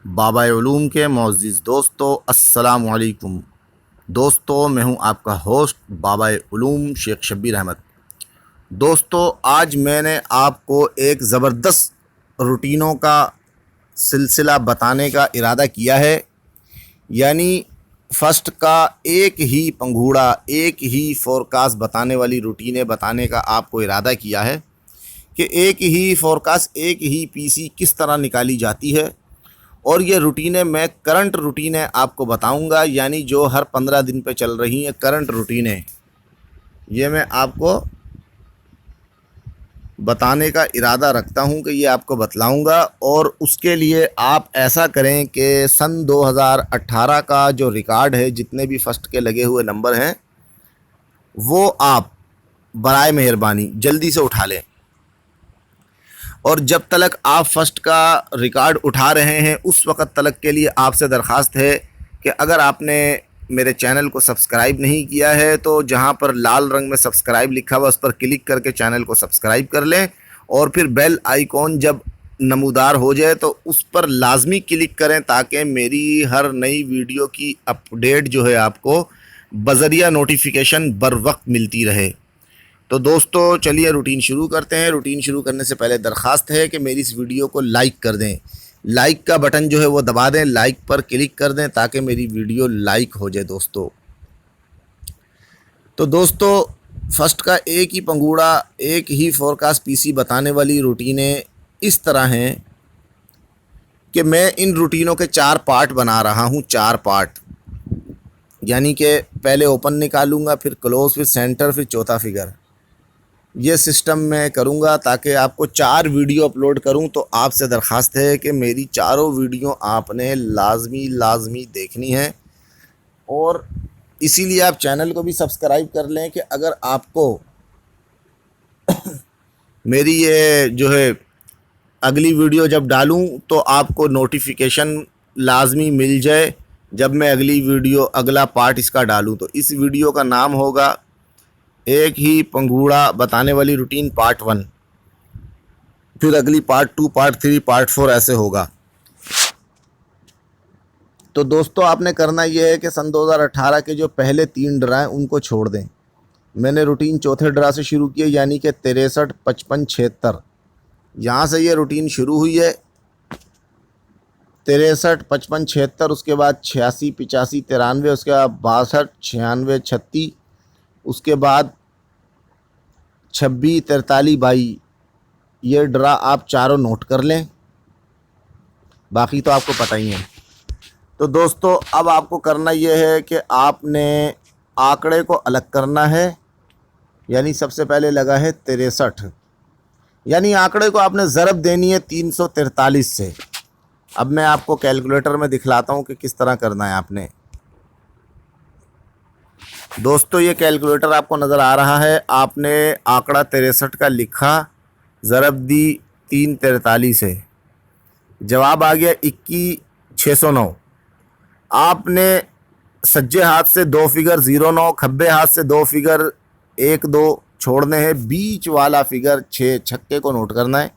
बाबा उलूम के मोअज़्ज़िज़ दोस्तों, अस्सलामु अलैकुम। दोस्तों, मैं हूं आपका होस्ट बाबा उलूम शेख शब्बीर अहमद। दोस्तों, आज मैंने आपको एक ज़बरदस्त रूटीनों का सिलसिला बताने का इरादा किया है। यानी फ़र्स्ट का एक ही पंघूड़ा, एक ही फ़ोरकास्ट बताने वाली रूटीनें बताने का आपको इरादा किया है कि एक ही फ़ोरकास्ट, एक ही पीसी किस तरह निकाली जाती है। और ये रूटीनें मैं करंट रूटीनें आपको बताऊंगा, यानी जो हर 15 दिन पे चल रही हैं करंट रूटीनें, ये मैं आपको बताने का इरादा रखता हूं कि ये आपको बतलाऊंगा। और उसके लिए आप ऐसा करें कि सन 2018 का जो रिकॉर्ड है, जितने भी फर्स्ट के लगे हुए नंबर हैं, वो आप बराए मेहरबानी जल्दी से उठा लें। और जब तक आप फर्स्ट का रिकॉर्ड उठा रहे हैं, उस वक़्त तक के लिए आपसे दरख्वास्त है कि अगर आपने मेरे चैनल को सब्सक्राइब नहीं किया है तो जहां पर लाल रंग में सब्सक्राइब लिखा हुआ उस पर क्लिक करके चैनल को सब्सक्राइब कर लें। और फिर बेल आइकॉन जब नमूदार हो जाए तो उस पर लाजमी क्लिक करें, ताकि मेरी हर नई वीडियो की अपडेट जो है आपको बज़रिया नोटिफिकेशन बर वक्त मिलती रहे। तो दोस्तों, चलिए रूटीन शुरू करते हैं। रूटीन शुरू करने से पहले दरख्वास्त है कि मेरी इस वीडियो को लाइक कर दें। लाइक का बटन जो है वो दबा दें, लाइक पर क्लिक कर दें ताकि मेरी वीडियो लाइक हो जाए दोस्तों। तो दोस्तों, फर्स्ट का एक ही पंगूड़ा, एक ही फोरकास्ट पीसी बताने वाली रूटीनें इस तरह हैं कि मैं इन रूटीनों के 4 पार्ट बना रहा हूँ। 4 पार्ट, यानी कि पहले ओपन निकालूंगा, फिर क्लोज, फिर सेंटर, फिर चौथा फिगर। ये सिस्टम मैं करूँगा ताकि आपको 4 वीडियो अपलोड करूँ। तो आपसे दरख्वास्त है कि मेरी चारों वीडियो आपने लाजमी देखनी है। और इसीलिए आप चैनल को भी सब्सक्राइब कर लें कि अगर आपको मेरी ये जो है अगली वीडियो जब डालूं तो आपको नोटिफिकेशन लाजमी मिल जाए जब मैं अगली वीडियो, अगला पार्ट इसका डालूं। तो इस वीडियो का नाम होगा एक ही पंघूड़ा बताने वाली रूटीन पार्ट 1। फिर अगली पार्ट 2, पार्ट 3, पार्ट 4 ऐसे होगा। तो दोस्तों, आपने करना यह है कि सन 2018 के जो पहले 3 ड्रा हैं उनको छोड़ दें। मैंने रूटीन चौथे ड्रा से शुरू किया, यानी कि 63, 55, 76। यहाँ से ये रूटीन शुरू हुई है। 63, 55, 76, उसके बाद 86, 85, 93, उसके बाद 62, 96, 36, उसके बाद 26, 43, 22। ये ड्रा आप चारों नोट कर लें, बाकी तो आपको पता ही है। तो दोस्तों, अब आपको करना यह है कि आपने आंकड़े को अलग करना है। यानी सबसे पहले लगा है 63, यानी आंकड़े को आपने ज़रब देनी है 343 से। अब मैं आपको कैलकुलेटर में दिखलाता हूँ कि किस तरह करना है आपने। दोस्तों, ये कैलकुलेटर आपको नज़र आ रहा है। आपने आंकड़ा 63 का लिखा, ज़रब दी 343 से, जवाब आ गया 21,609। आपने सज्जे हाथ से 2 फिगर 09, खब्बे हाथ से 2 फिगर 1 2 छोड़ने हैं, बीच वाला फिगर 6 छक्के को नोट करना है।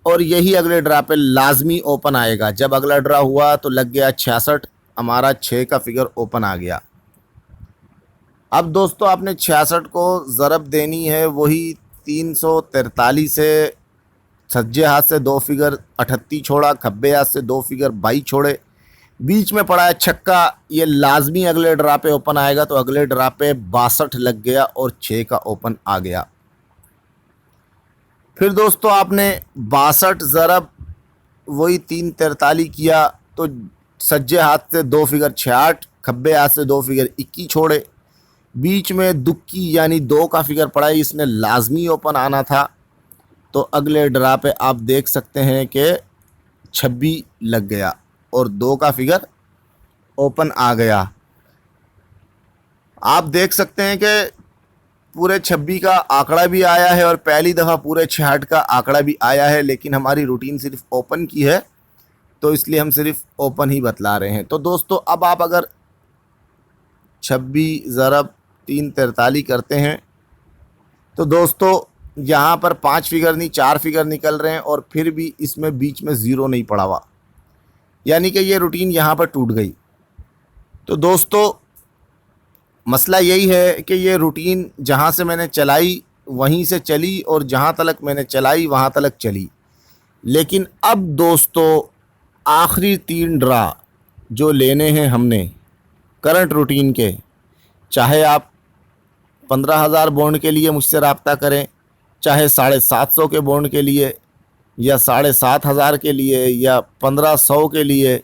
और यही अगले ड्रा पे लाजमी ओपन आएगा। जब अगला ड्रा हुआ तो लग गया 66, हमारा 6 का फिगर ओपन आ गया। अब दोस्तों, आपने 66 को ज़रब देनी है वही 343 से। सज्जे हाथ से 2 फिगर 38 छोड़ा, खब्बे हाथ से 2 फिगर 22 छोड़े, बीच में पड़ा है छक्का, ये लाजमी अगले ड्रा पे ओपन आएगा। तो अगले ड्रा पे 62 लग गया और 6 का ओपन आ गया। फिर दोस्तों, आपने 62 ज़रब वही 343 किया, तो सज्जे हाथ से 2 फिगर 68, खब्बे हाथ से 2 फिगर 21 छोड़े, बीच में दुक्की यानी 2 का फिगर पड़ा है, इसने लाजमी ओपन आना था। तो अगले ड्रा पे आप देख सकते हैं कि 26 लग गया और 2 का फिगर ओपन आ गया। आप देख सकते हैं कि पूरे 26 का आंकड़ा भी आया है और पहली दफ़ा पूरे 66 का आंकड़ा भी आया है। लेकिन हमारी रूटीन सिर्फ ओपन की है, तो इसलिए हम सिर्फ ओपन ही बतला रहे हैं। तो दोस्तों, अब आप अगर 26 ज़रब 343 करते हैं तो दोस्तों यहाँ पर 5 फिगर नहीं 4 फिगर निकल रहे हैं, और फिर भी इसमें बीच में ज़ीरो नहीं पड़ा हुआ। यानी कि ये रूटीन यहाँ पर टूट गई। तो दोस्तों मसला यही है कि ये रूटीन जहाँ से मैंने चलाई वहीं से चली और जहाँ तलक मैंने चलाई वहाँ तलक चली। लेकिन अब दोस्तों आखिरी 3 ड्रा जो लेने हैं हमने करंट रूटीन के, चाहे आप 15,000 बॉन्ड के लिए मुझसे रब्ता करें, चाहे 750 के बॉन्ड के लिए, या 7,500 के लिए, या 1500 के लिए,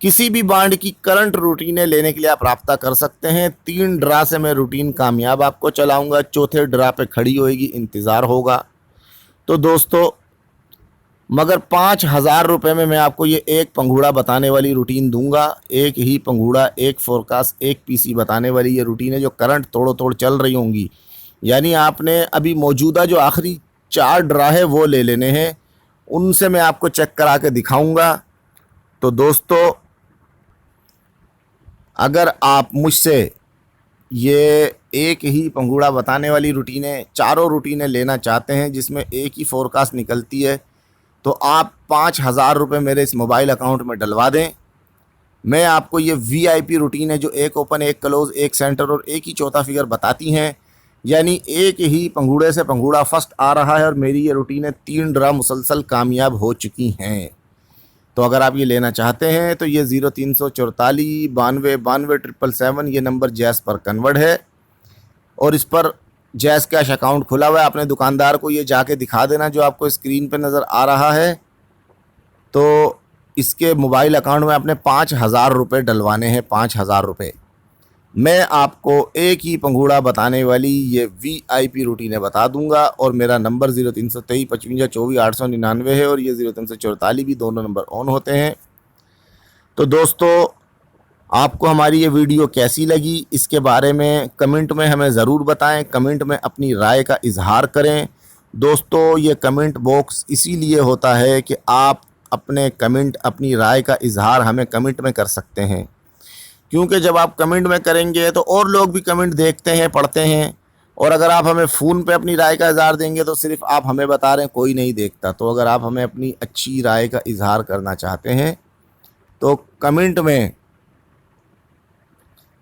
किसी भी बॉन्ड की करंट रूटीनें लेने के लिए आप रब्ता कर सकते हैं। 3 ड्रा से मैं रूटीन कामयाब आपको चलाऊंगा, चौथे ड्रा पे खड़ी होएगी, इंतज़ार होगा। तो दोस्तों मगर 5,000 रुपये में मैं आपको ये एक पंघूड़ा बताने वाली रूटीन दूंगा। एक ही पंघूड़ा, एक फोरकास्ट, एक पीसी बताने वाली ये रूटीन है जो करंट तोड़ो तोड़ चल रही होंगी। यानी आपने अभी मौजूदा जो आखिरी 4 ड्रा है वो ले लेने हैं, उनसे मैं आपको चेक करा के दिखाऊंगा। तो दोस्तों अगर आप मुझसे ये एक ही पंघूड़ा बताने वाली रूटीनें, चारों रूटीनें लेना चाहते हैं जिसमें एक ही फोरकास्ट निकलती है, तो आप 5,000 रुपये मेरे इस मोबाइल अकाउंट में डलवा दें। मैं आपको ये वीआईपी रूटीन है जो एक ओपन, एक क्लोज़, एक सेंटर और एक ही चौथा फिगर बताती हैं। यानी एक ही पंघूड़े से पंघूड़ा फर्स्ट आ रहा है और मेरी ये रूटीनें 3 ड्रा मुसलसल कामयाब हो चुकी हैं। तो अगर आप ये लेना चाहते हैं तो ये 0344 92 92 777 ये नंबर जैस पर कन्वर्ट है और इस पर जैस कैश अकाउंट खुला हुआ है। अपने दुकानदार को ये जाके दिखा देना जो आपको स्क्रीन पे नज़र आ रहा है। तो इसके मोबाइल अकाउंट में आपने 5,000 रुपये डलवाने हैं, 5,000 रुपये। मैं आपको एक ही पंघूड़ा बताने वाली ये वीआईपी रूटीनें बता दूंगा और मेरा नंबर 0323 55 24 899 है और ये 0344 भी दोनों नंबर ऑन होते हैं। तो दोस्तों आपको हमारी ये वीडियो कैसी लगी इसके बारे में कमेंट में हमें ज़रूर बताएं, कमेंट में अपनी राय का इजहार करें। दोस्तों ये कमेंट बॉक्स इसीलिए होता है कि आप अपने कमेंट, अपनी राय का इजहार हमें कमेंट में कर सकते हैं, क्योंकि जब आप कमेंट में करेंगे तो और लोग भी कमेंट देखते हैं, पढ़ते हैं। और अगर आप हमें फ़ोन पे अपनी राय का इजहार देंगे तो सिर्फ आप हमें बता रहे हैं, कोई नहीं देखता। तो अगर आप हमें अपनी अच्छी राय का इजहार करना चाहते हैं तो कमेंट में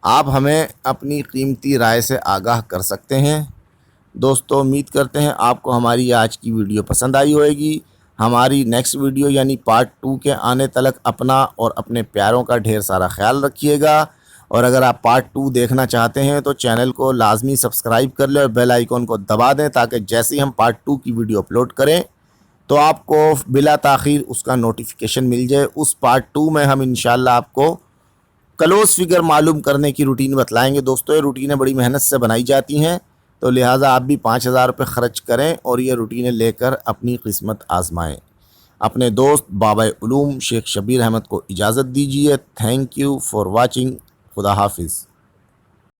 आप हमें अपनी कीमती राय से आगाह कर सकते हैं। दोस्तों उम्मीद करते हैं आपको हमारी आज की वीडियो पसंद आई होगी। हमारी नेक्स्ट वीडियो यानी पार्ट 2 के आने तक अपना और अपने प्यारों का ढेर सारा ख्याल रखिएगा। और अगर आप पार्ट 2 देखना चाहते हैं तो चैनल को लाजमी सब्सक्राइब कर लें और बेल आइकॉन को दबा दें ताकि जैसे ही हम पार्ट 2 की वीडियो अपलोड करें तो आपको बिला ताख़ीर उसका नोटिफिकेशन मिल जाए। उस पार्ट 2 में हम इंशाल्लाह आपको क्लोज़ फिगर मालूम करने की रूटीन बतलाएंगे। दोस्तों ये रूटीनें बड़ी मेहनत से बनाई जाती हैं, तो लिहाजा आप भी 5,000 रुपये ख़र्च करें और ये रूटीनें लेकर अपनी किस्मत आजमाएं। अपने दोस्त बाबा उलूम शेख शबीर अहमद को इजाज़त दीजिए। Thank you for watching. खुदा हाफिज़।